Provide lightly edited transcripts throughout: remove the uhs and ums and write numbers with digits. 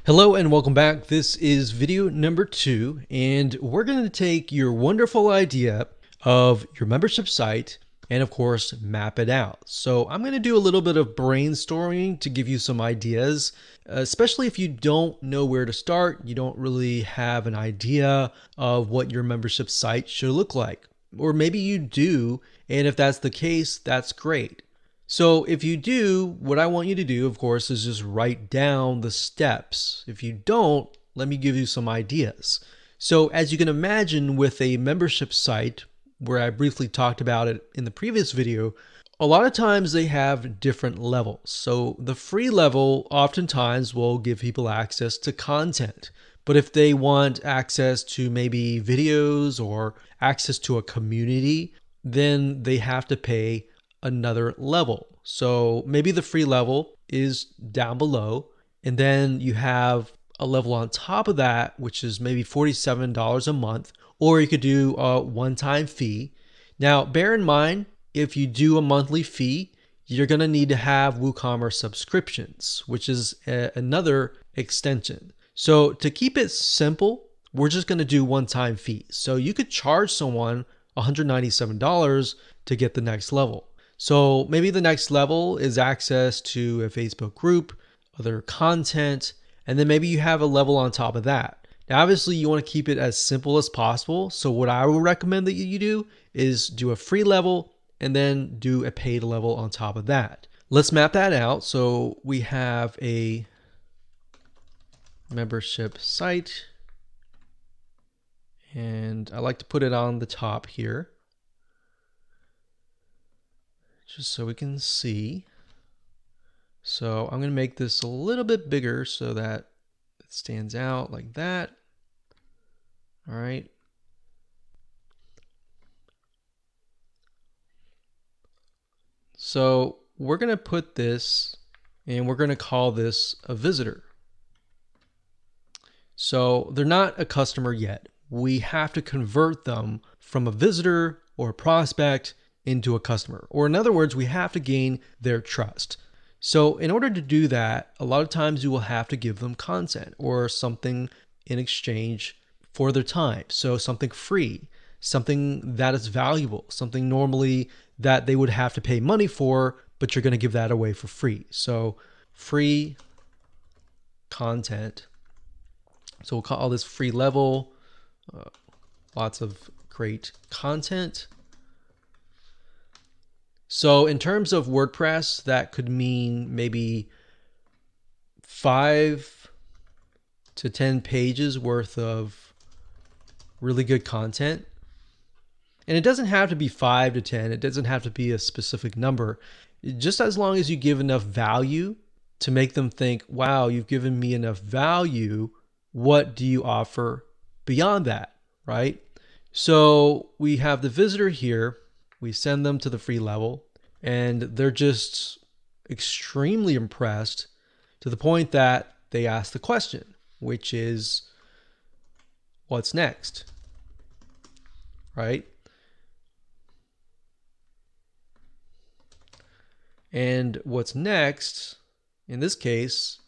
Hello and welcome back. This is video number 2, and we're going to take your wonderful idea of your membership site and of course map it out. So I'm going to do a little bit of brainstorming to give you some ideas, especially if you don't know where to start, you don't really have an idea of what your membership site should look like. Or maybe you do, and if that's the case, that's great. So if you do, what I want you to do, of course, is just write down the steps. If you don't, let me give you some ideas. So as you can imagine with a membership site, where I briefly talked about it in the previous video, a lot of times they have different levels. So the free level oftentimes will give people access to content. But if they want access to maybe videos or access to a community, then they have to pay another level. So maybe the free level is down below, and then you have a level on top of that, which is maybe $47 a month, or you could do a one-time fee. Now, bear in mind, if you do a monthly fee, you're going to need to have Woocommerce subscriptions, which is another extension. So to keep it simple, we're just going to do one-time fees. So you could charge someone $197 to get the next level. So maybe the next level is access to a Facebook group, other content, and then maybe you have a level on top of that. Now, obviously you want to keep it as simple as possible. So what I would recommend that you do is do a free level and then do a paid level on top of that. Let's map that out. So we have a membership site, and I like to put it on the top here, just so we can see. So I'm going to make this a little bit bigger so that it stands out like that. All right. So we're going to put this, and we're going to call this a visitor. So they're not a customer yet. We have to convert them from a visitor or a prospect into a customer. Or in other words, we have to gain their trust. So in order to do that, a lot of times you will have to give them content or something in exchange for their time. So something free, something that is valuable, something normally that they would have to pay money for, but you're going to give that away for free. So free content. So we'll call this free level. Lots of great content. So in terms of WordPress, that could mean maybe 5 to 10 pages worth of really good content. And it doesn't have to be 5 to 10. It doesn't have to be a specific number. Just as long as you give enough value to make them think, wow, you've given me enough value. What do you offer beyond that, right? So we have the visitor here. We send them to the free level, and they're just extremely impressed to the point that they ask the question, which is, what's next? Right? And what's next, in this case,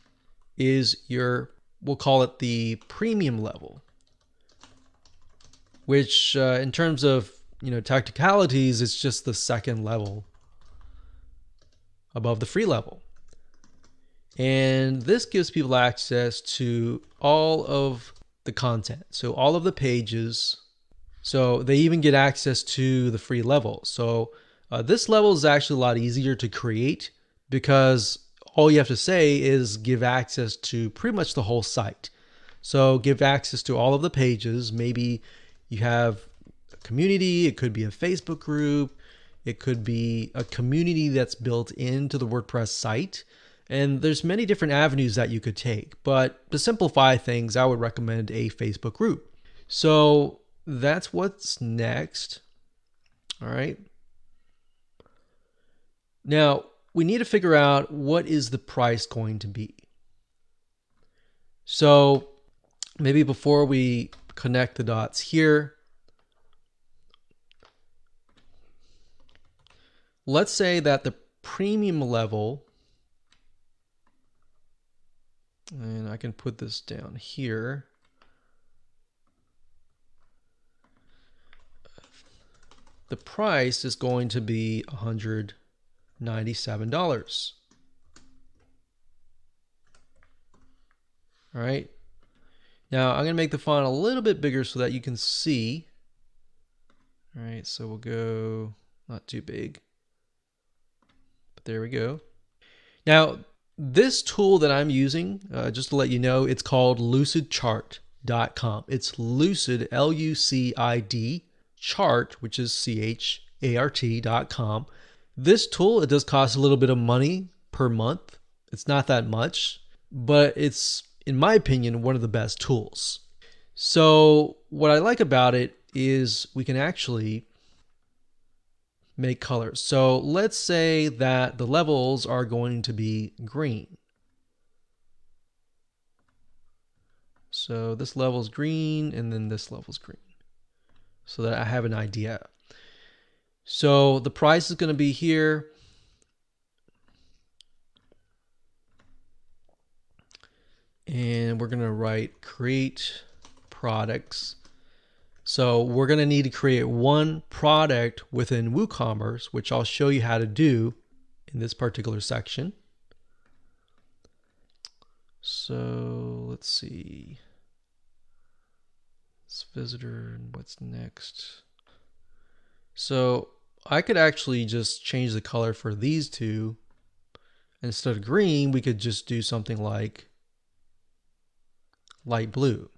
is we'll call it the premium level, which in terms of technicalities, it's just the second level above the free level. And this gives people access to all of the content. So all of the pages. So they even get access to the free level. So this level is actually a lot easier to create because all you have to say is give access to pretty much the whole site. So give access to all of the pages. Maybe you have community, it could be a Facebook group, it could be a community that's built into the WordPress site, and there's many different avenues that you could take. But to simplify things, I would recommend a Facebook group. So that's what's next. All right. Now we need to figure out what is the price going to be. So maybe before we connect the dots here, let's say that the premium level And I can put this down here. The price is going to be $197. All right. Now I'm going to make the font a little bit bigger so that you can see. All right, so we'll go not too big, but there we go. Now, this tool that I'm using, just to let you know, it's called lucidchart.com. It's lucid, L-U-C-I-D, chart, which is C-H-A-R-T.com. This tool, it does cost a little bit of money per month. It's not that much, but it's, in my opinion, one of the best tools. So what I like about it is we can actually make colors. So let's say that the levels are going to be green. So this level is green and then this level is green, so that I have an idea. So the price is going to be here. And we're going to write create products. So we're going to need to create one product within Woocommerce, which I'll show you how to do in this particular section. So let's see. It's visitor and what's next. So I could actually just change the color for these two. Instead of green, we could just do something like light blue.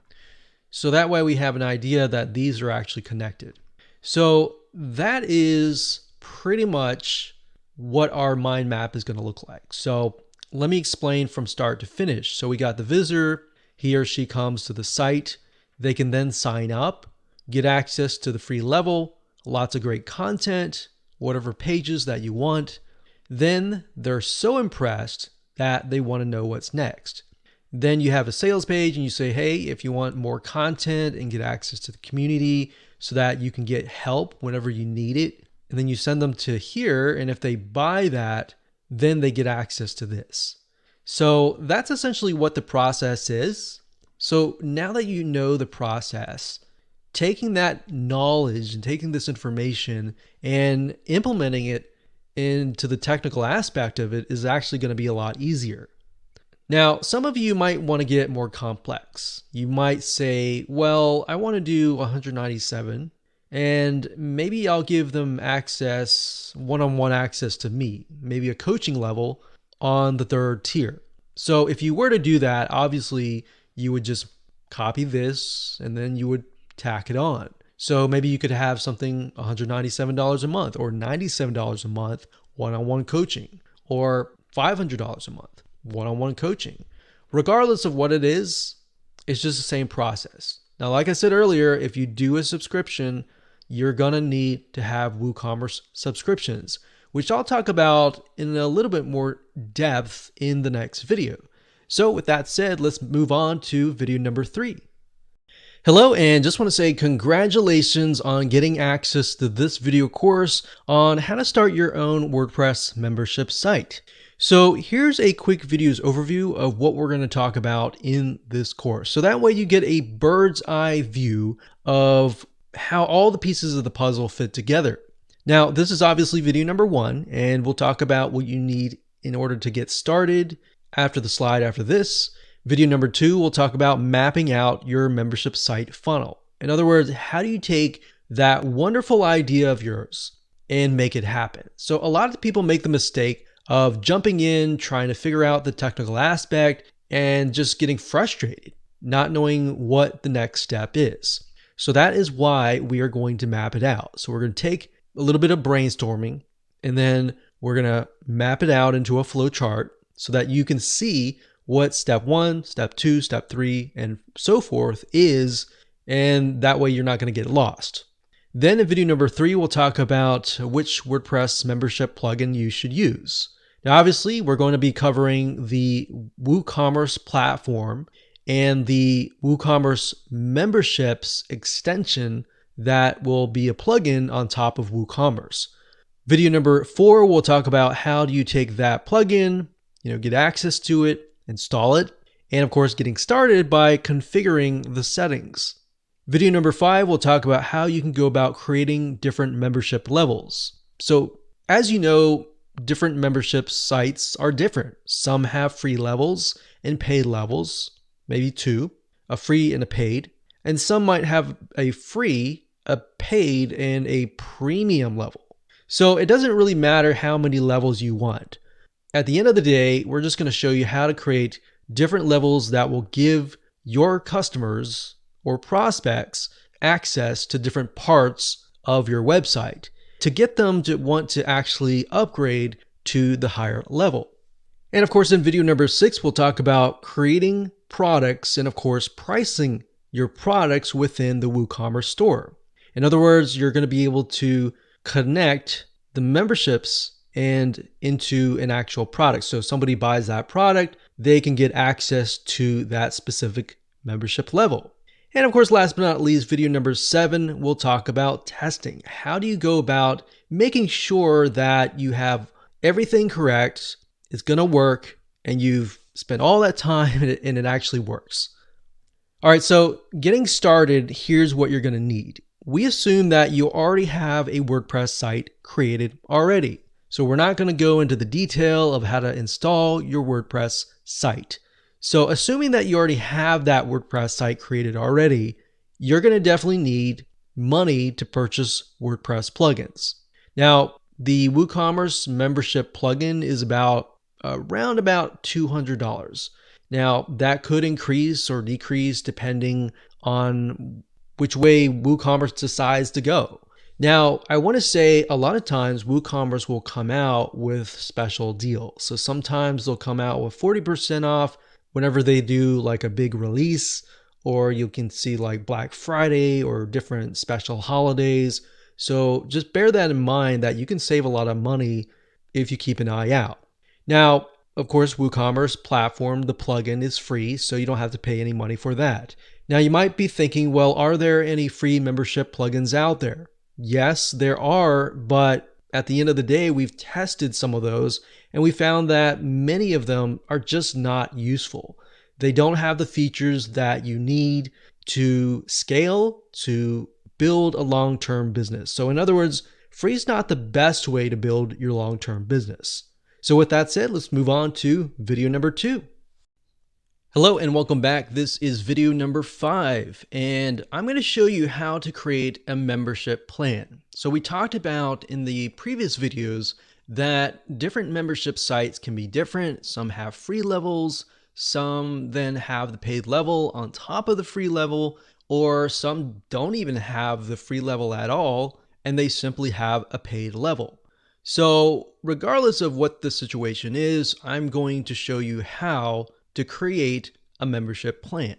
So that way we have an idea that these are actually connected. So that is pretty much what our mind map is going to look like. So let me explain from start to finish. So we got the visitor, he or she comes to the site. They can then sign up, get access to the free level, lots of great content, whatever pages that you want. Then they're so impressed that they want to know what's next. Then you have a sales page and you say, hey, if you want more content and get access to the community so that you can get help whenever you need it. And then you send them to here. And if they buy that, then they get access to this. So that's essentially what the process is. So now that you know the process, taking that knowledge and taking this information and implementing it into the technical aspect of it is actually going to be a lot easier. Now, some of you might want to get more complex. You might say, well, I want to do 197 and maybe I'll give them access, one-on-one access to me, maybe a coaching level on the third tier. So if you were to do that, obviously you would just copy this and then you would tack it on. So maybe you could have something $197 a month or $97 a month, one-on-one coaching, or $500 a month. One-on-one coaching. Regardless of what it is, it's just the same process. Now, like I said earlier, if you do a subscription, you're gonna need to have Woocommerce subscriptions, which I'll talk about in a little bit more depth in the next video. So with that said, let's move on to video number 3. Hello, and just want to say congratulations on getting access to this video course on how to start your own WordPress membership site. So here's a quick video's overview of what we're going to talk about in this course. So that way you get a bird's eye view of how all the pieces of the puzzle fit together. Now, this is obviously video number 1, and we'll talk about what you need in order to get started after the slide after this. Video number 2, we'll talk about mapping out your membership site funnel. In other words, how do you take that wonderful idea of yours and make it happen? So a lot of people make the mistake of jumping in, trying to figure out the technical aspect and just getting frustrated, not knowing what the next step is. So that is why we are going to map it out. So we're going to take a little bit of brainstorming and then we're going to map it out into a flow chart so that you can see what step 1, step 2, step 3, and so forth is, and that way you're not going to get lost. Then in video number 3, we'll talk about which WordPress membership plugin you should use. Now, obviously, we're going to be covering the WooCommerce platform and the WooCommerce memberships extension that will be a plugin on top of WooCommerce. Video number 4, we'll talk about how do you take that plugin, get access to it, install it, and of course getting started by configuring the settings. Video number 5 will talk about how you can go about creating different membership levels. So as you know, different membership sites are different. Some have free levels and paid levels, maybe two, a free and a paid, and some might have a free, a paid, and a premium level. So it doesn't really matter how many levels you want. At the end of the day, we're just going to show you how to create different levels that will give your customers or prospects access to different parts of your website to get them to want to actually upgrade to the higher level. And of course, in video number 6, we'll talk about creating products and of course, pricing your products within the WooCommerce store. In other words, you're going to be able to connect the memberships and into an actual product. So if somebody buys that product, they can get access to that specific membership level. And of course, last but not least, video number 7, we'll talk about testing. How do you go about making sure that you have everything correct, it's going to work, and you've spent all that time and it actually works? All right, so getting started, here's what you're going to need. We assume that you already have a WordPress site created already. So we're not going to go into the detail of how to install your WordPress site. So assuming that you already have that WordPress site created already, you're going to definitely need money to purchase WordPress plugins. Now, the WooCommerce membership plugin is around about $200. Now, that could increase or decrease depending on which way WooCommerce decides to go. Now, I want to say a lot of times WooCommerce will come out with special deals. So sometimes they'll come out with 40% off whenever they do like a big release, or you can see like Black Friday or different special holidays. So just bear that in mind that you can save a lot of money if you keep an eye out. Now, of course, WooCommerce platform, the plugin is free, so you don't have to pay any money for that. Now you might be thinking, well, are there any free membership plugins out there? Yes, there are, but at the end of the day, we've tested some of those and we found that many of them are just not useful. They don't have the features that you need to scale, to build a long-term business. So in other words, free is not the best way to build your long-term business. So with that said, let's move on to video number 2. Hello and welcome back. This is video number 5, and I'm going to show you how to create a membership plan. So we talked about in the previous videos that different membership sites can be different. Some have free levels, some then have the paid level on top of the free level, or some don't even have the free level at all, and they simply have a paid level. So regardless of what the situation is, I'm going to show you how to create a membership plan.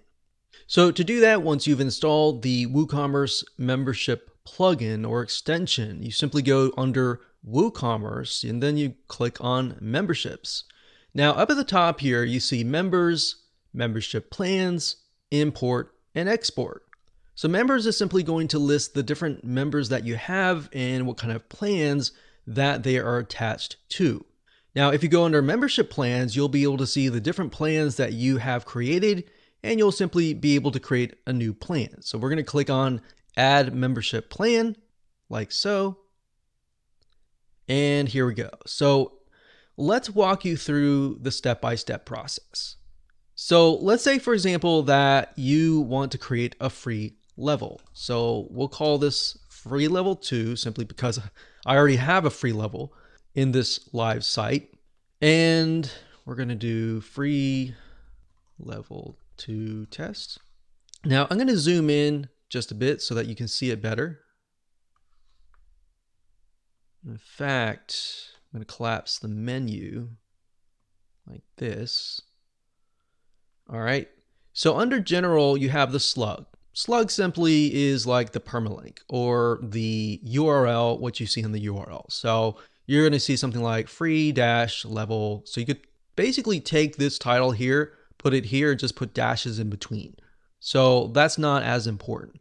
So to do that, once you've installed the WooCommerce membership plugin or extension, you simply go under WooCommerce and then you click on memberships. Now up at the top here, you see members, membership plans, import, and export. So members is simply going to list the different members that you have and what kind of plans that they are attached to. Now, if you go under membership plans, you'll be able to see the different plans that you have created, and you'll simply be able to create a new plan. So we're going to click on add membership plan like so. And here we go. So let's walk you through the step-by-step process. So let's say, for example, that you want to create a free level. So we'll call this free level 2 simply because I already have a free level in this live site, and we're going to do free level 2 test. Now I'm going to zoom in just a bit so that you can see it better. In fact, I'm going to collapse the menu like this. All right. So under general, you have the slug. Slug simply is like the permalink or the URL, what you see in the URL. So you're going to see something like free-level. So you could basically take this title here, put it here, just put dashes in between. So that's not as important.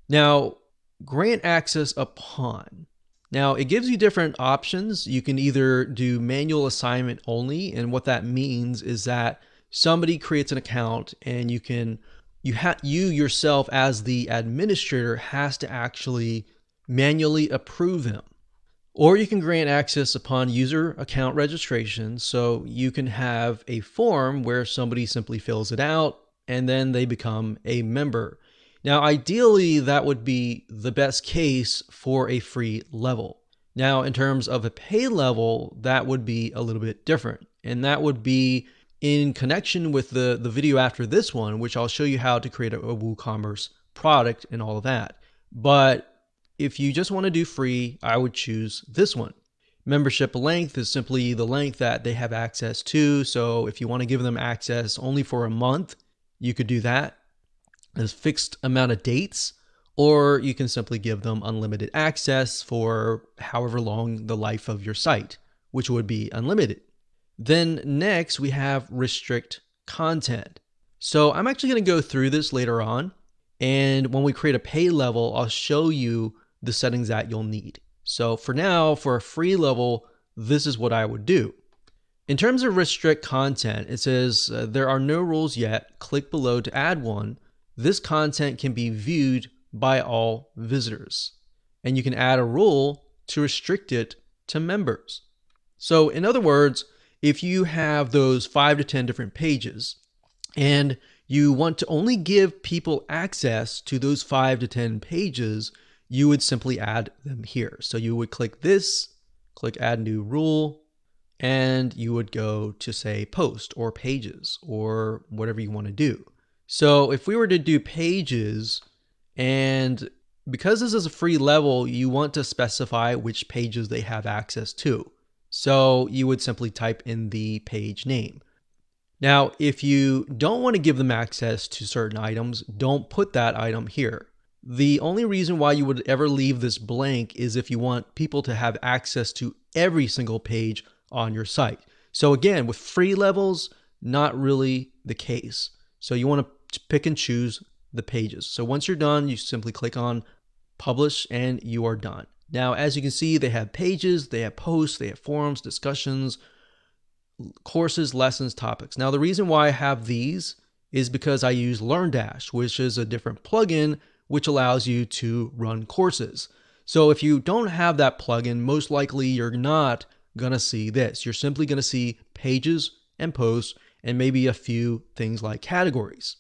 Now, grant access upon. Now, it gives you different options. You can either do manual assignment only, and what that means is that somebody creates an account and you yourself as the administrator has to actually manually approve them. Or you can grant access upon user account registration, so you can have a form where somebody simply fills it out and then they become a member. Now, ideally, that would be the best case for a free level. Now, in terms of a pay level, that would be a little bit different. And that would be in connection with the video after this one, which I'll show you how to create a WooCommerce product and all of that. But if you just want to do free, I would choose this one. Membership length is simply the length that they have access to. So if you want to give them access only for a month, you could do that. There's fixed amount of dates, or you can simply give them unlimited access for however long the life of your site, which would be unlimited. Then next we have restrict content. So I'm actually going to go through this later on. And when we create a pay level, I'll show you the settings that you'll need. So for now, for a free level, this is what I would do. In terms of restrict content, it says there are no rules yet. Click below to add one. This content can be viewed by all visitors. And you can add a rule to restrict it to members. So in other words, if you have those 5 to 10 different pages and you want to only give people access to those 5 to 10 pages, you would simply add them here. So you would click this, click add new rule, and you would go to say post or pages or whatever you want to do. So if we were to do pages, and because this is a free level, you want to specify which pages they have access to. So you would simply type in the page name. Now, if you don't want to give them access to certain items, don't put that item here. The only reason why you would ever leave this blank is if you want people to have access to every single page on your site. So again, with free levels, not really the case. So you want to pick and choose the pages. So once you're done, you simply click on publish and you are done. Now, as you can see, they have pages, they have posts, they have forums, discussions, courses, lessons, topics. Now, the reason why I have these is because I use LearnDash, which is a different plugin which allows you to run courses. So if you don't have that plugin, most likely you're not going to see this. You're simply going to see pages and posts and maybe a few things like categories.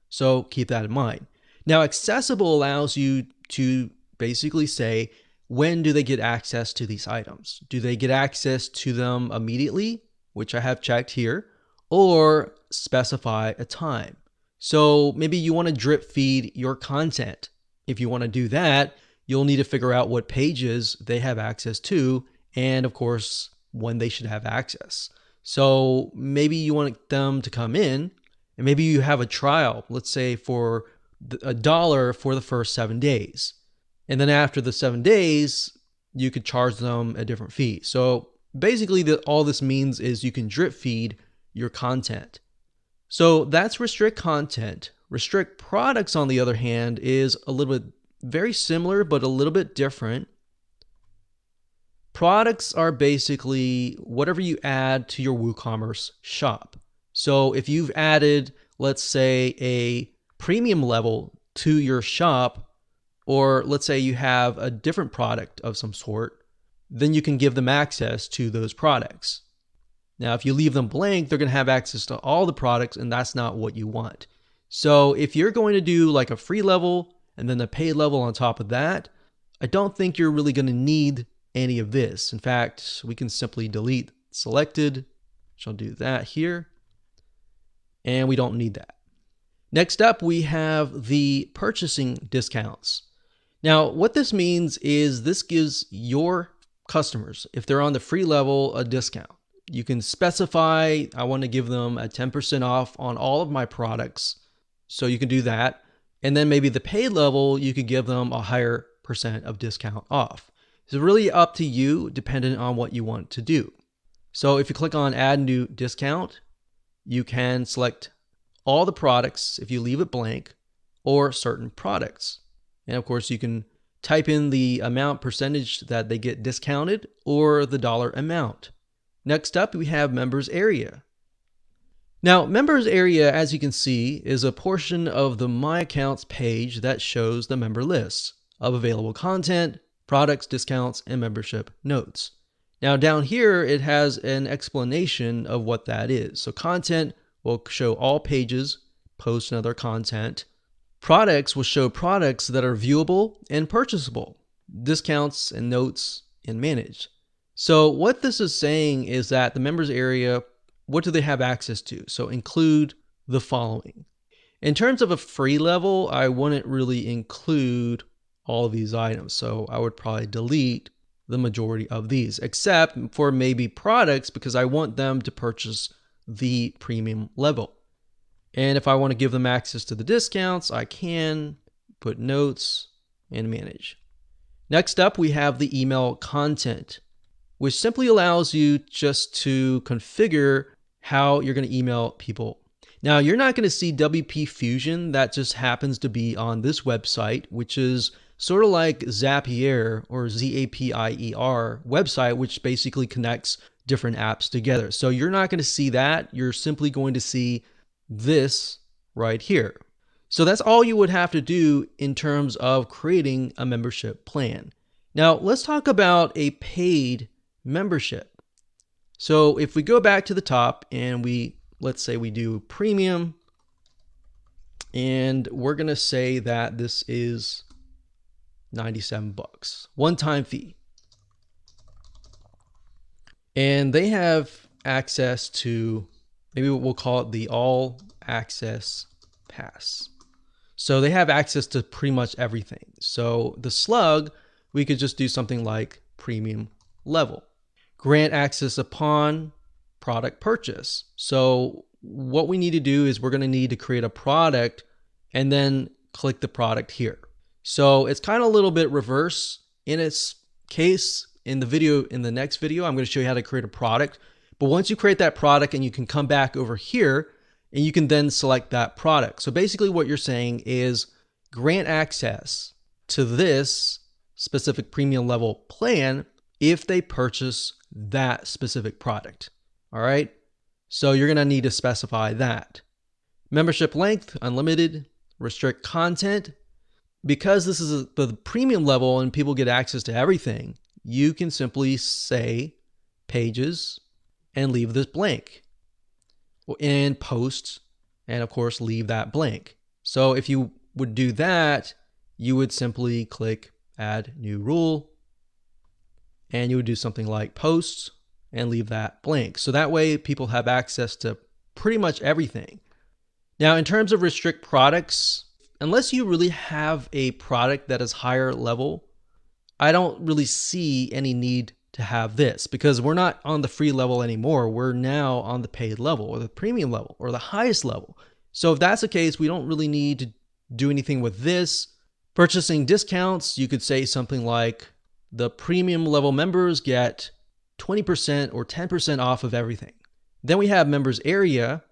So keep that in mind. Now, accessible allows you to basically say, when do they get access to these items? Do they get access to them immediately, which I have checked here, or specify a time? So maybe you want to drip feed your content. If you want to do that, you'll need to figure out what pages they have access to, and of course, when they should have access. So maybe you want them to come in, and maybe you have a trial, let's say for $1 for the first 7 days. And then after the 7 days, you could charge them a different fee. So basically, all this means is you can drip feed your content. So that's restrict content. Restrict products, on the other hand, is a little bit very similar, but a little bit different. Products are basically whatever you add to your WooCommerce shop. So if you've added, let's say, a premium level to your shop, or let's say you have a different product of some sort, then you can give them access to those products. Now, if you leave them blank, they're going to have access to all the products, and that's not what you want. So if you're going to do like a free level and then a paid level on top of that, I don't think you're really going to need any of this. In fact, we can simply delete selected, which I'll do that here, and we don't need that. Next up, we have the purchasing discounts. Now, what this means is this gives your customers, if they're on the free level, a discount. You can specify, I want to give them a 10% off on all of my products. So you can do that. And then maybe the paid level, you could give them a higher percent of discount off. It's really up to you, dependent on what you want to do. So if you click on add new discount, you can select all the products if you leave it blank, or certain products. And of course, you can type in the amount percentage that they get discounted or the dollar amount. Next up, we have members area. Now, members area, as you can see, is a portion of the My Accounts page that shows the member lists of available content, products, discounts, and membership notes. Now down here, it has an explanation of what that is. So content will show all pages, posts, and other content. Products will show products that are viewable and purchasable, discounts and notes and managed. So what this is saying is that the members area, what do they have access to? So include the following. In terms of a free level, I wouldn't really include all of these items. So I would probably delete the majority of these, except for maybe products, because I want them to purchase the premium level. And if I want to give them access to the discounts, I can put notes and manage. Next up, we have the email content, which simply allows you just to configure how you're going to email people. Now, you're not going to see WP Fusion. That just happens to be on this website, which is sort of like Zapier or Zapier website, which basically connects different apps together. So you're not going to see that. You're simply going to see this right here. So that's all you would have to do in terms of creating a membership plan. Now, let's talk about a paid membership. So if we go back to the top and let's say we do premium, and we're going to say that this is $97, one-time fee. And they have access to, maybe we'll call it the all access pass. So they have access to pretty much everything. So the slug, we could just do something like premium level. Grant access upon product purchase. So what we need to do is we're going to need to create a product and then click the product here. So it's kind of a little bit reverse in its case. In the next video, I'm going to show you how to create a product. But once you create that product, and you can come back over here and you can then select that product. So basically what you're saying is grant access to this specific premium level plan if they purchase that specific product. All right. So you're going to need to specify that. Membership length, unlimited, restrict content. Because this is the premium level and people get access to everything, you can simply say pages and leave this blank, and posts, and of course leave that blank. So if you would do that, you would simply click add new rule, and you would do something like posts and leave that blank. So that way people have access to pretty much everything. Now, in terms of restrict products, unless you really have a product that is higher level, I don't really see any need to have this, because we're not on the free level anymore. We're now on the paid level or the premium level or the highest level. So if that's the case, we don't really need to do anything with this. Purchasing discounts, you could say something like the premium level members get 20% or 10% off of everything. Then we have members area.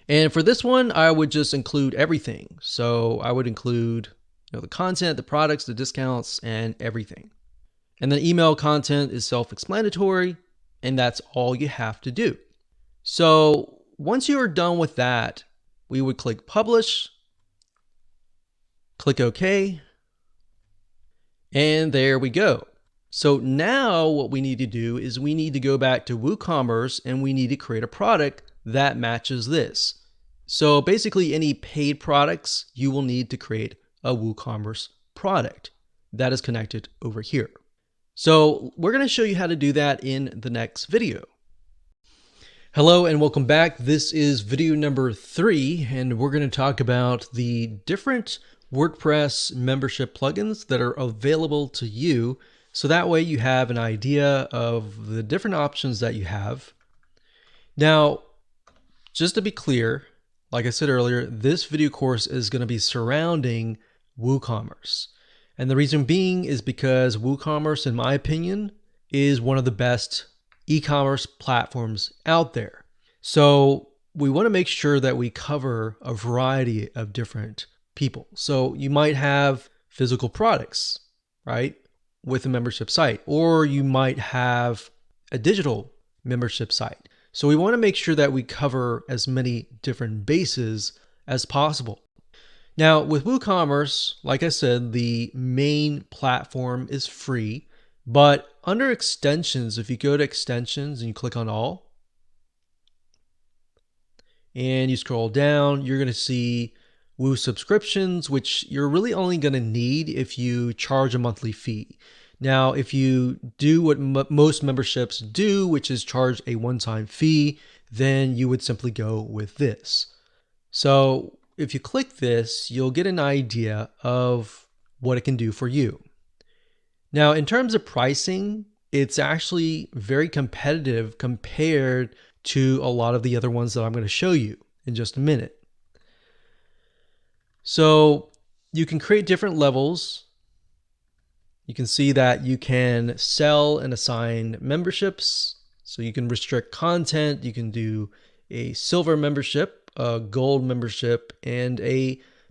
And for this one, I would just include everything. So I would include the content, the products, the discounts, and everything. And then email content is self-explanatory, and that's all you have to do. So once you are done with that, we would click publish, click OK, and there we go. So now what we need to do is we need to go back to Woocommerce and we need to create a product that matches this. So basically any paid products, you will need to create a Woocommerce product that is connected over here. So we're going to show you how to do that in the next video. Hello and welcome back. This is video number 3, and we're going to talk about the different WordPress membership plugins that are available to you. So that way you have an idea of the different options that you have. Now, just to be clear, like I said earlier, this video course is going to be surrounding WooCommerce. And the reason being is because WooCommerce, in my opinion, is one of the best e-commerce platforms out there. So we want to make sure that we cover a variety of different people. So you might have physical products, right, with a membership site, or you might have a digital membership site. So we want to make sure that we cover as many different bases as possible. Now with WooCommerce, like I said, the main platform is free, but under extensions, if you go to extensions and you click on all, and you scroll down, you're going to see Woo subscriptions, which you're really only going to need if you charge a monthly fee. Now, if you do what most memberships do, which is charge a one-time fee, then you would simply go with this. So if you click this, you'll get an idea of what it can do for you. Now, in terms of pricing, it's actually very competitive compared to a lot of the other ones that I'm going to show you in just a minute. So you can create different levels. You can see that you can sell and assign memberships. So you can restrict content. You can do a silver membership, a gold membership, and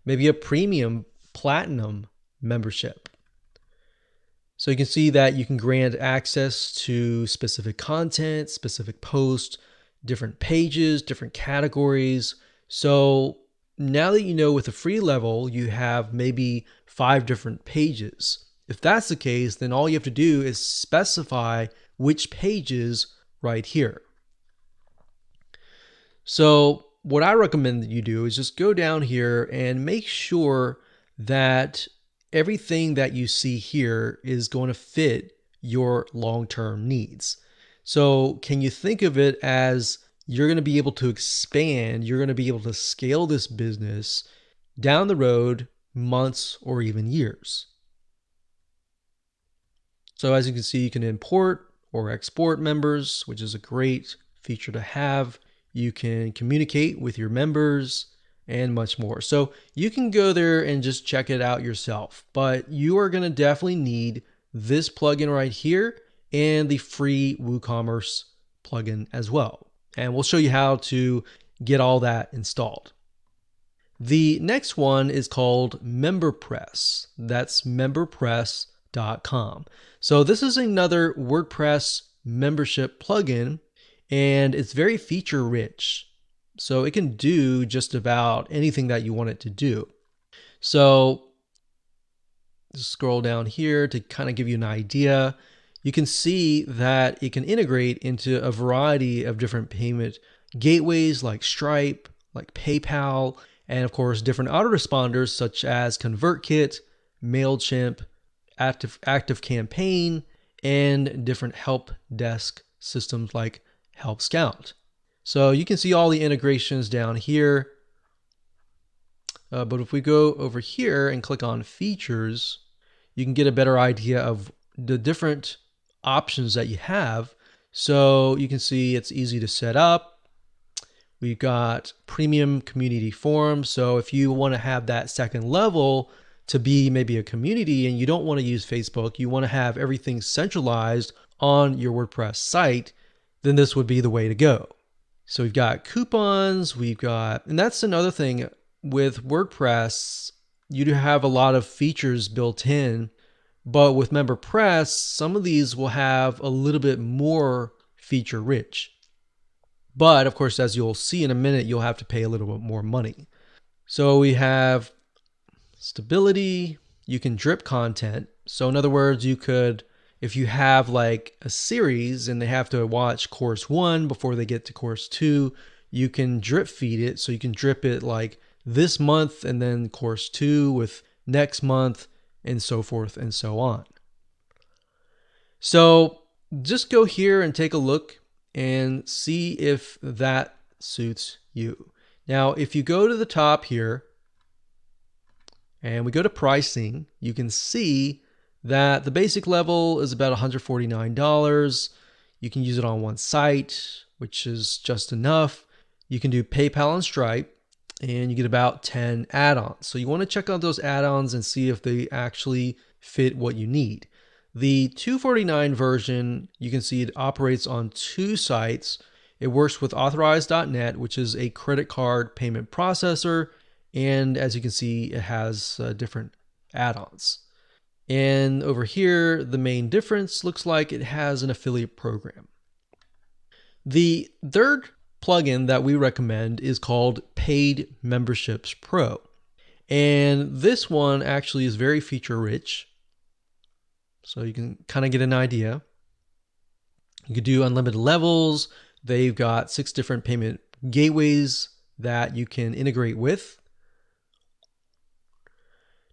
maybe a premium platinum membership. So you can see that you can grant access to specific content, specific posts, different pages, different categories. So now that you know with the free level, you have maybe 5 different pages. If that's the case, then all you have to do is specify which pages right here. So what I recommend that you do is just go down here and make sure that everything that you see here is going to fit your long-term needs. So can you think of it as you're going to be able to expand, you're going to be able to scale this business down the road, months or even years. So as you can see, you can import or export members, which is a great feature to have. You can communicate with your members and much more. So you can go there and just check it out yourself, but you are going to definitely need this plugin right here and the free WooCommerce plugin as well. And we'll show you how to get all that installed. The next one is called MemberPress. That's memberpress.com. So this is another WordPress membership plugin, and it's very feature rich. So it can do just about anything that you want it to do. So just scroll down here to kind of give you an idea. You can see that it can integrate into a variety of different payment gateways like Stripe, like PayPal, and of course different autoresponders such as ConvertKit, MailChimp, ActiveCampaign, and different help desk systems like Help Scout. So you can see all the integrations down here. But if we go over here and click on features, you can get a better idea of the different options that you have. So you can see it's easy to set up. We've got premium community forums. So if you want to have that second level to be maybe a community and you don't want to use Facebook, you want to have everything centralized on your WordPress site, then this would be the way to go. So we've got coupons, and that's another thing with WordPress, you do have a lot of features built in, but with MemberPress, some of these will have a little bit more feature rich. But of course, as you'll see in a minute, you'll have to pay a little bit more money. So we have stability, you can drip content. So in other words, you could, if you have like a series and they have to watch course 1 before they get to course 2, you can drip feed it. So you can drip it like this month and then course 2 with next month and so forth and so on. So just go here and take a look and see if that suits you. Now, if you go to the top here and we go to pricing, you can see that the basic level is about $149. You can use it on one site, which is just enough. You can do PayPal and Stripe, and you get about 10 add-ons. So you want to check out those add-ons and see if they actually fit what you need. The $249 version, you can see it operates on 2 sites. It works with Authorize.net, which is a credit card payment processor. And as you can see, it has different add-ons. And over here, the main difference looks like it has an affiliate program. The third plugin that we recommend is called Paid Memberships Pro. And this one actually is very feature rich. So you can kind of get an idea. You could do unlimited levels. They've got 6 different payment gateways that you can integrate with.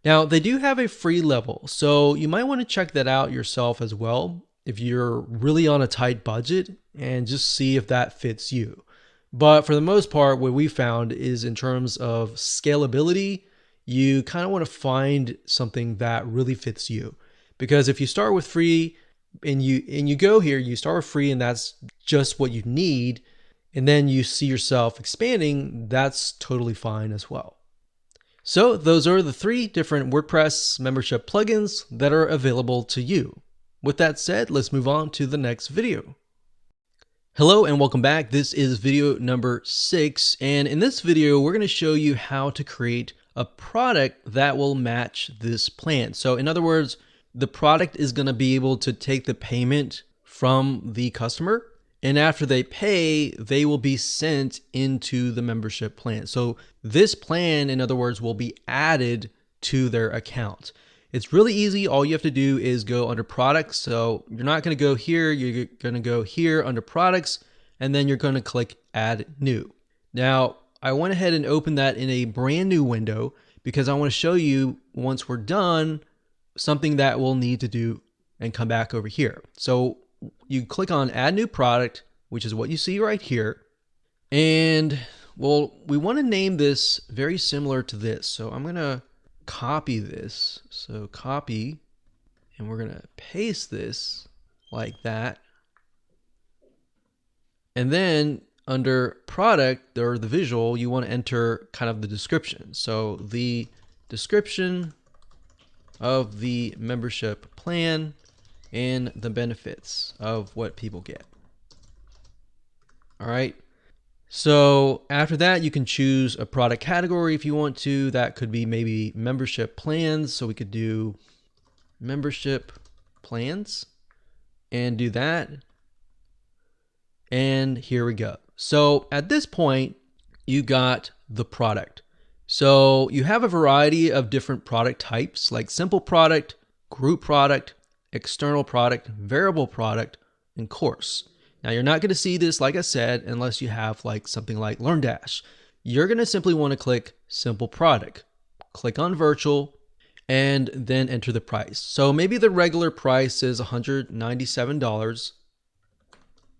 Now, they do have a free level, so you might want to check that out yourself as well if you're really on a tight budget and just see if that fits you. But for the most part, what we found is in terms of scalability, you kind of want to find something that really fits you. Because if you start with free and you go here, you start with free and that's just what you need, and then you see yourself expanding, that's totally fine as well. So those are the 3 different WordPress membership plugins that are available to you. With that said, let's move on to the next video. Hello and welcome back. This is video number 6, and in this video we're going to show you how to create a product that will match this plan. So in other words, the product is going to be able to take the payment from the customer, and after they pay, they will be sent into the membership plan. So this plan, in other words, will be added to their account. It's really easy. All you have to do is go under products. So you're not going to go here. You're going to go here under products, and then you're going to click add new. Now, I went ahead and opened that in a brand new window because I want to show you once we're done something that we'll need to do and come back over here. So you click on add new product, which is what you see right here. And well, we want to name this very similar to this. So I'm going to copy this. So copy, and we're going to paste this like that. And then under product or the visual, you want to enter kind of the description. So the description of the membership plan and the benefits of what people get. All right. So after that, you can choose a product category if you want to. That could be maybe membership plans. So we could do membership plans and do that. And here we go. So at this point, you got the product. So you have a variety of different product types like simple product, group product, external product, variable product, and course. Now you're not going to see this, like I said, unless you have like something like LearnDash. You're going to simply want to click simple product, click on virtual, and then enter the price. So maybe the regular price is $197,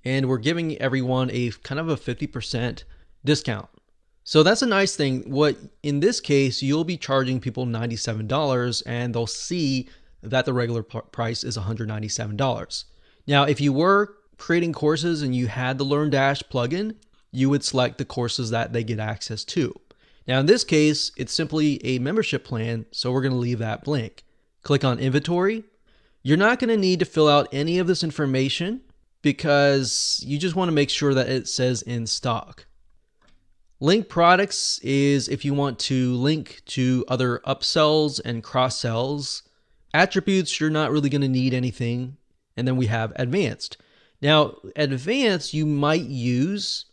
and we're giving everyone a kind of a 50% discount. So that's a nice thing. What in this case, you'll be charging people $97 and they'll see that the regular price is $197. Now, if you were creating courses and you had the LearnDash plugin, you would select the courses that they get access to. Now, in this case, it's simply a membership plan, so we're going to leave that blank. Click on inventory. You're not going to need to fill out any of this information because you just want to make sure that it says in stock. Link products is if you want to link to other upsells and cross-sells. Attributes, you're not really going to need anything. And then we have advanced. Now, advanced you might use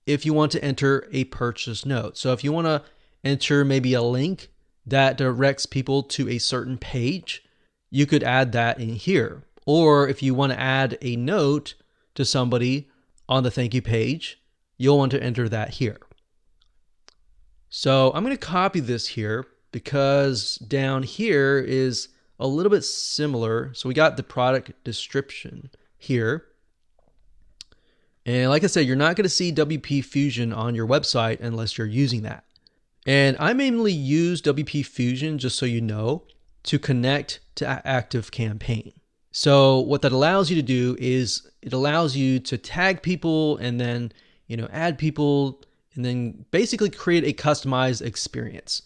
if you want to enter a purchase note. So if you want to enter maybe a link that directs people to a certain page, you could add that in here. Or if you want to add a note to somebody on the thank you page, you'll want to enter that here. So I'm going to copy this here because down here is a little bit similar. So we got the product description here. And like I said, you're not going to see WP Fusion on your website unless you're using that. And I mainly use WP Fusion, just so you know, to connect to ActiveCampaign. So what that allows you to do is it allows you to tag people and then, add people and then basically create a customized experience.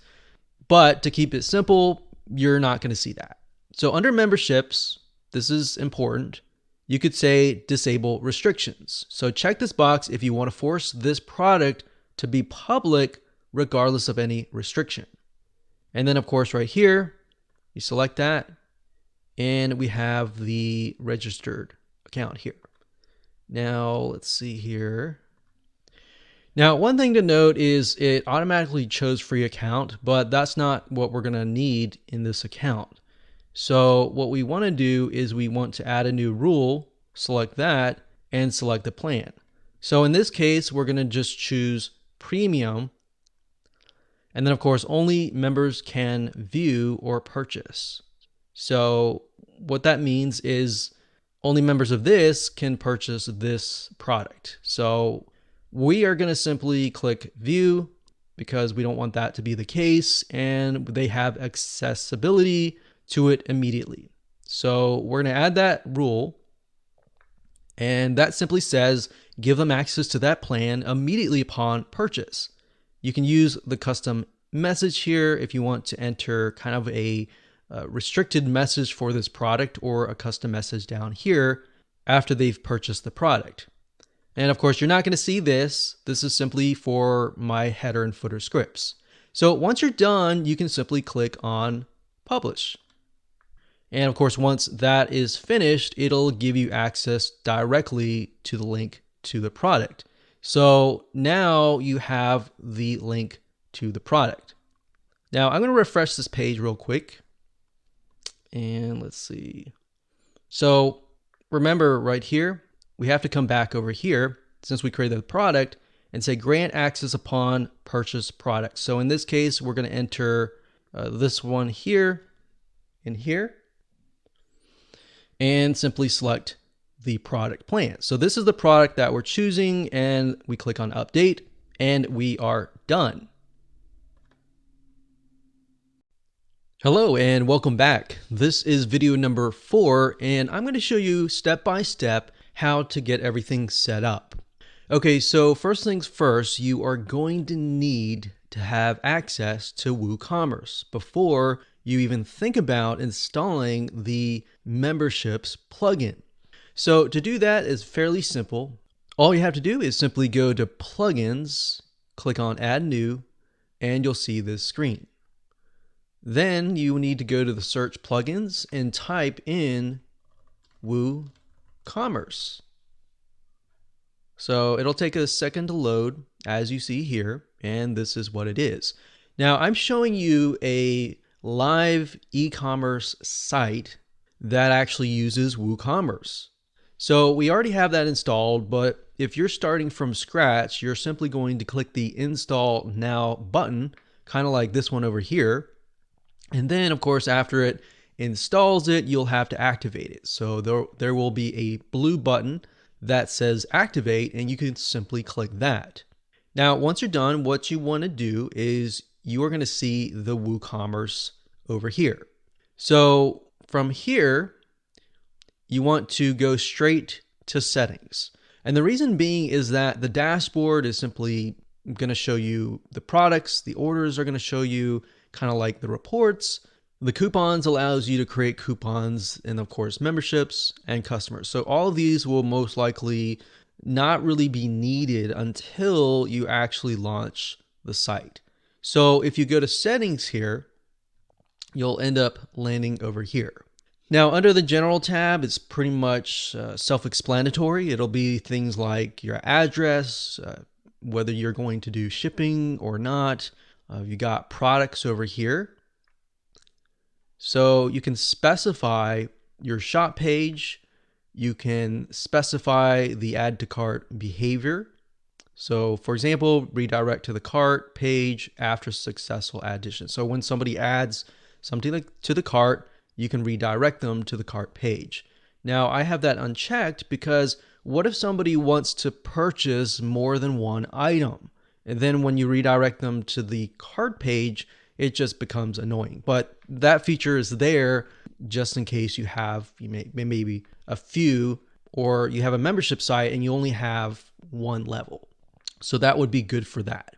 But to keep it simple, you're not going to see that. So under memberships, this is important. You could say disable restrictions. So check this box if you want to force this product to be public regardless of any restriction. And then of course right here, you select that and we have the registered account here. Now, let's see here. Now, one thing to note is it automatically chose free account, but that's not what we're going to need in this account. So what we want to do is we want to add a new rule, select that, and select the plan. So in this case, we're going to just choose premium. And then of course, only members can view or purchase. So what that means is only members of this can purchase this product. So we are going to simply click view because we don't want that to be the case, and they have accessibility to it immediately. So we're going to add that rule, and that simply says give them access to that plan immediately upon purchase. You can use the custom message here if you want to enter kind of a restricted message for this product, or a custom message down here after they've purchased the product. And of course, you're not going to see this. This is simply for my header and footer scripts. So once you're done, you can simply click on publish. And of course, once that is finished, it'll give you access directly to the link to the product. So now you have the link to the product. Now I'm going to refresh this page real quick. And let's see. So remember right here, we have to come back over here since we created the product and say grant access upon purchase product. So in this case, we're going to enter this one here and here, and simply select the product plan. So this is the product that we're choosing, and we click on update and we are done. Hello and welcome back. This is video number 4, and I'm going to show you step by step how to get everything set up. Okay, so first things first, you are going to need to have access to Woocommerce before you even think about installing the memberships plugin. So to do that is fairly simple. All you have to do is simply go to plugins, click on add new, and you'll see this screen. Then you need to go to the search plugins and type in Woocommerce. So it'll take a second to load, as you see here, and this is what it is. Now I'm showing you a live e-commerce site that actually uses Woocommerce. So we already have that installed, but if you're starting from scratch, you're simply going to click the install now button, kind of like this one over here. And then of course, after it installs it, you'll have to activate it. So there will be a blue button that says activate, and you can simply click that. Now, once you're done, what you want to do is you are going to see the Woocommerce over here. So from here, you want to go straight to settings. And the reason being is that the dashboard is simply going to show you the products, the orders are going to show you kind of like the reports. The coupons allows you to create coupons, and of course memberships and customers. So all of these will most likely not really be needed until you actually launch the site. So if you go to settings here, you'll end up landing over here. Now under the general tab, it's pretty much self-explanatory. It'll be things like your address, whether you're going to do shipping or not. You got products over here. So you can specify your shop page. You can specify the add to cart behavior. So for example, redirect to the cart page after successful addition. So when somebody adds something to the cart, you can redirect them to the cart page. Now I have that unchecked because what if somebody wants to purchase more than one item? And then when you redirect them to the cart page, it just becomes annoying. But that feature is there just in case you have maybe a few, or you have a membership site and you only have one level. So that would be good for that.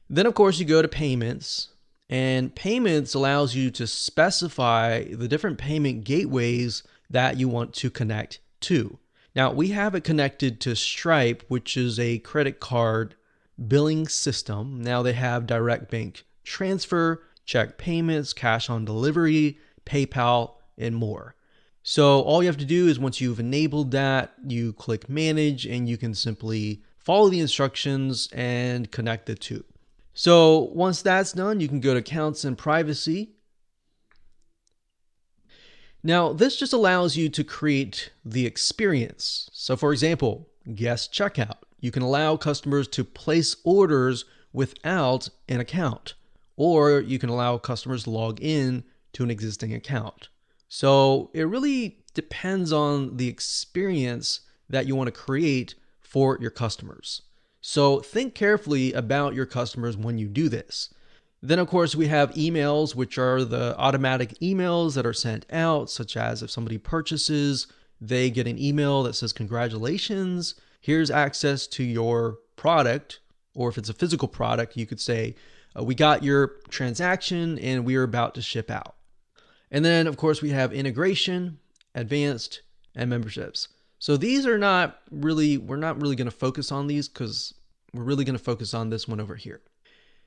Then of course you go to payments, and payments allows you to specify the different payment gateways that you want to connect to. Now we have it connected to Stripe, which is a credit card billing system. Now they have direct bank transfer, check payments, cash on delivery, PayPal, and more. So all you have to do is once you've enabled that, you click manage and you can simply follow the instructions and connect the two. So once that's done, you can go to accounts and privacy. Now this just allows you to create the experience. So for example, guest checkout. You can allow customers to place orders without an account, or you can allow customers to log in to an existing account. So it really depends on the experience that you want to create for your customers. So think carefully about your customers when you do this. Then of course we have emails, which are the automatic emails that are sent out, such as if somebody purchases, they get an email that says, congratulations, here's access to your product. Or if it's a physical product, you could say, we got your transaction and we are about to ship out. And then of course we have integration, advanced, and memberships. So these are not really, we're not really going to focus on these because we're really going to focus on this one over here.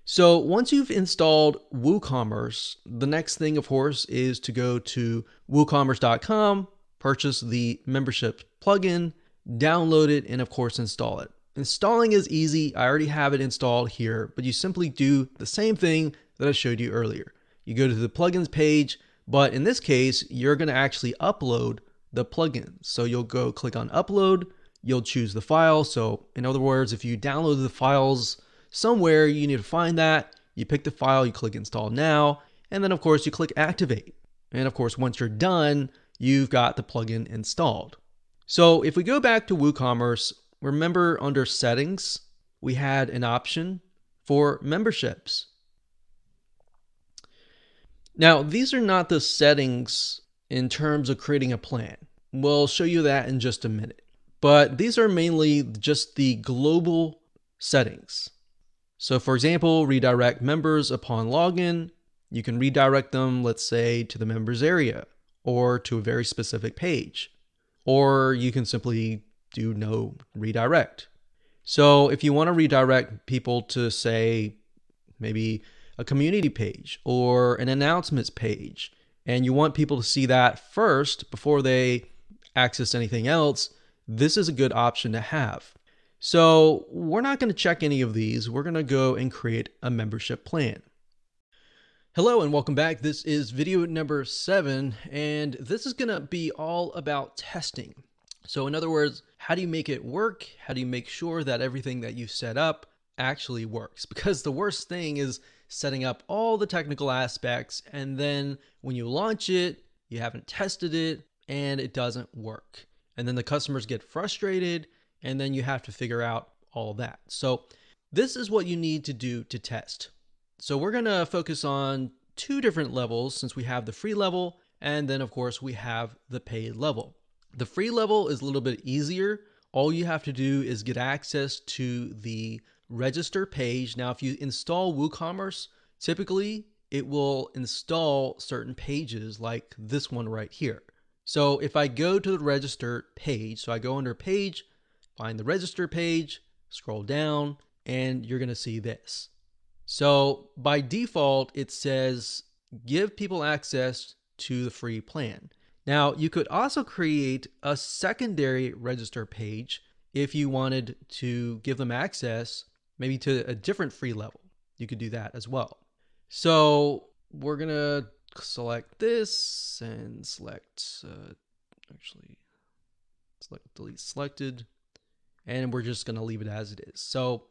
So once you've installed Woocommerce, the next thing of course is to go to woocommerce.com, purchase the membership plugin, download it, and of course install it. Installing is easy. I already have it installed here, but you simply do the same thing that I showed you earlier. You go to the plugins page, but in this case, you're going to actually upload the plugin. So you'll go click on upload, you'll choose the file. So in other words, if you downloaded the files somewhere, you need to find that. You pick the file, you click install now, and then of course you click activate. And of course, once you're done, you've got the plugin installed. So if we go back to WooCommerce, remember under settings, we had an option for memberships. Now, these are not the settings in terms of creating a plan. We'll show you that in just a minute. But these are mainly just the global settings. So for example, redirect members upon login. You can redirect them, let's say, to the members area or to a very specific page. Or you can simply do no redirect. So if you want to redirect people to, say, maybe a community page or an announcements page, and you want people to see that first before they access anything else, this is a good option to have. So we're not going to check any of these. We're going to go and create a membership plan. Hello and welcome back. This is video number 7, and this is going to be all about testing. So in other words, how do you make it work? How do you make sure that everything that you set up actually works? Because the worst thing is setting up all the technical aspects, and then when you launch it, you haven't tested it and it doesn't work. And then the customers get frustrated, and then you have to figure out all that. So this is what you need to do to test. So we're going to focus on 2 different levels since we have the free level, and then of course we have the paid level. The free level is a little bit easier. All you have to do is get access to the register page. Now, if you install WooCommerce, typically it will install certain pages like this one right here. So if I go to the register page, so I go under page, find the register page, scroll down, and you're going to see this. So by default, it says give people access to the free plan. Now, you could also create a secondary register page if you wanted to give them access maybe to a different free level. You could do that as well. So we're going to select this and select, select delete selected, and we're just going to leave it as it is. So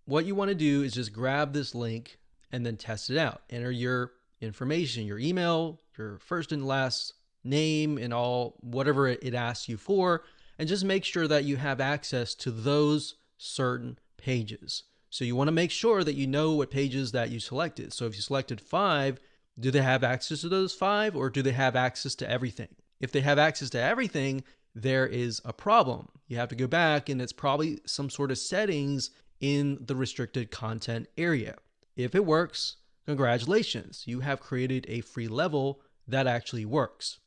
what you want to do is just grab this link and then test it out. Enter your information, your email, your first and last name, and all whatever it asks you for, and just make sure that you have access to those certain pages. So you want to make sure that you know what pages that you selected. So if you selected 5, do they have access to those 5, or do they have access to everything? If they have access to everything, there is a problem. You have to go back, and it's probably some sort of settings in the restricted content area. If it works, congratulations, you have created a free level that actually works.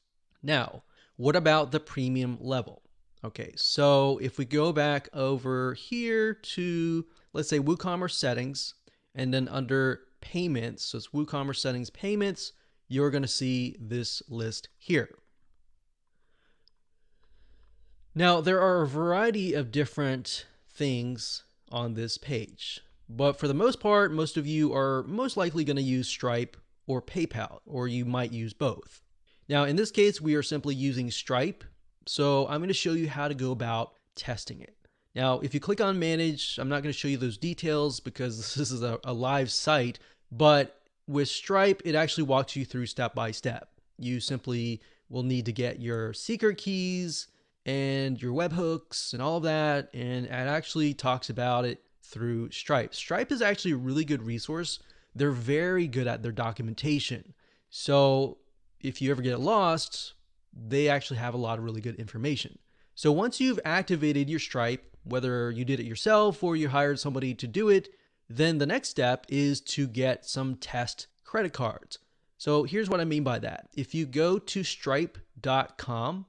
Now, what about the premium level? Okay, so if we go back over here to, let's say, WooCommerce settings, and then under payments, so it's WooCommerce settings payments, you're going to see this list here. Now, there are a variety of different things on this page, but for the most part, most of you are most likely going to use Stripe or PayPal, or you might use both. Now, in this case, we are simply using Stripe, so I'm going to show you how to go about testing it. Now, if you click on Manage, I'm not going to show you those details because this is a live site, but with Stripe, it actually walks you through step by step. You simply will need to get your secret keys and your webhooks and all of that, and it actually talks about it through Stripe. Stripe is actually a really good resource. They're very good at their documentation. So if you ever get lost, they actually have a lot of really good information. So once you've activated your Stripe, whether you did it yourself or you hired somebody to do it, then the next step is to get some test credit cards. So here's what I mean by that. If you go to stripe.com,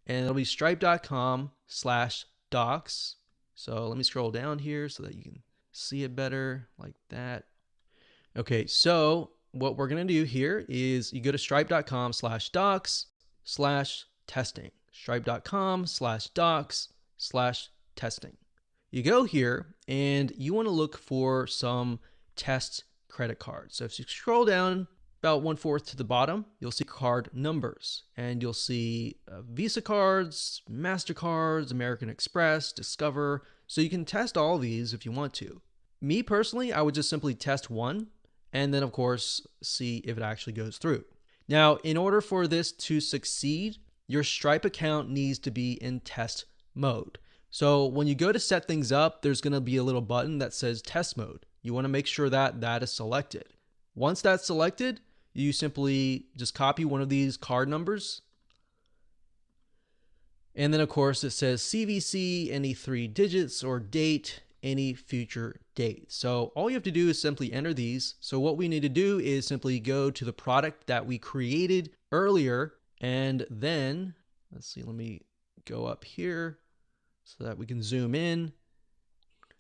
and it'll be stripe.com/docs. So let me scroll down here so that you can see it better like that. Okay, so what we're going to do here is you go to stripe.com/docs/testing. Stripe.com/docs/testing. You go here and you want to look for some test credit cards. So if you scroll down about 1/4 to the bottom, you'll see card numbers, and you'll see Visa cards, MasterCards, American Express, Discover. So you can test all of these if you want to. Me personally, I would just simply test one, and then of course, see if it actually goes through. Now, in order for this to succeed, your Stripe account needs to be in test mode. So when you go to set things up, there's going to be a little button that says test mode. You want to make sure that that is selected. Once that's selected, you simply just copy one of these card numbers. And then of course it says CVC, any 3 digits, or date, any future date. So all you have to do is simply enter these. So what we need to do is simply go to the product that we created earlier. And then, let's see, let me go up here so that we can zoom in.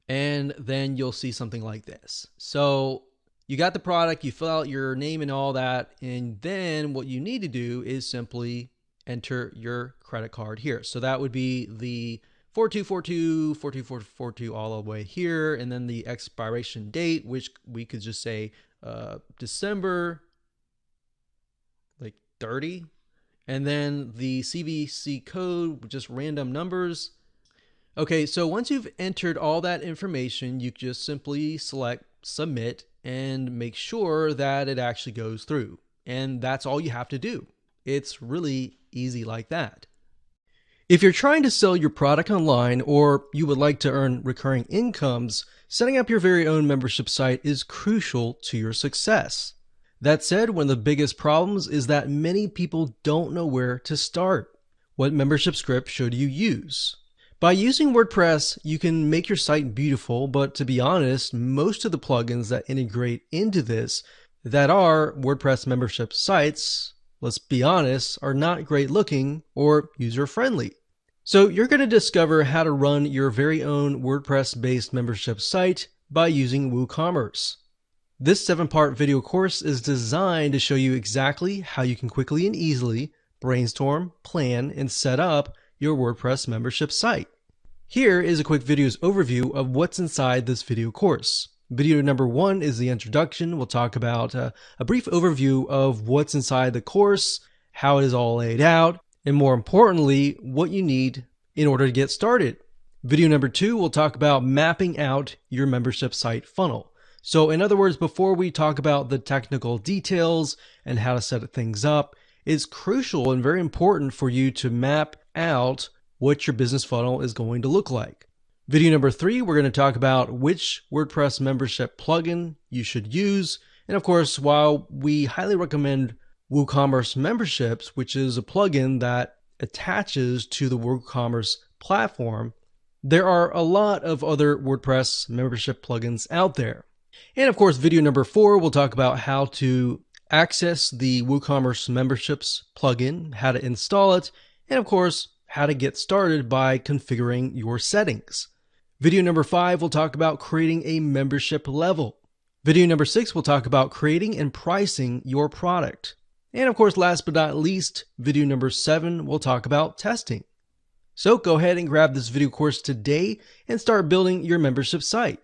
And then you'll see something like this. So you got the product, you fill out your name and all that, and then what you need to do is simply enter your credit card here. So that would be the 4242, 4242 all the way here, and then the expiration date, which we could just say December like 30, and then the CVC code, just random numbers. Okay, so once you've entered all that information, you just simply select submit and make sure that it actually goes through. And that's all you have to do. It's really easy like that. If you're trying to sell your product online or you would like to earn recurring incomes, setting up your very own membership site is crucial to your success. That said, one of the biggest problems is that many people don't know where to start. What membership script should you use? By using WordPress, you can make your site beautiful, but to be honest, most of the plugins that integrate into this that are WordPress membership sites, let's be honest, are not great looking or user-friendly. So you're going to discover how to run your very own WordPress-based membership site by using Woocommerce. This 7-part video course is designed to show you exactly how you can quickly and easily brainstorm, plan, and set up your WordPress membership site. Here is a quick video's overview of what's inside this video course. Video number 1 is the introduction. We'll talk about a brief overview of what's inside the course, how it is all laid out, and more importantly, what you need in order to get started. Video number 2, we'll talk about mapping out your membership site funnel. So in other words, before we talk about the technical details and how to set things up, it's crucial and very important for you to map out what your business funnel is going to look like. Video number 3, we're going to talk about which WordPress membership plugin you should use. And of course, while we highly recommend WooCommerce memberships, which is a plugin that attaches to the WooCommerce platform, there are a lot of other WordPress membership plugins out there. And of course, video number 4, we'll talk about how to access the WooCommerce memberships plugin, how to install it, and of course, how to get started by configuring your settings. Video number 5, we'll talk about creating a membership level. Video number 6, we'll talk about creating and pricing your product. And of course, last but not least, video number 7, we'll talk about testing. So go ahead and grab this video course today and start building your membership site.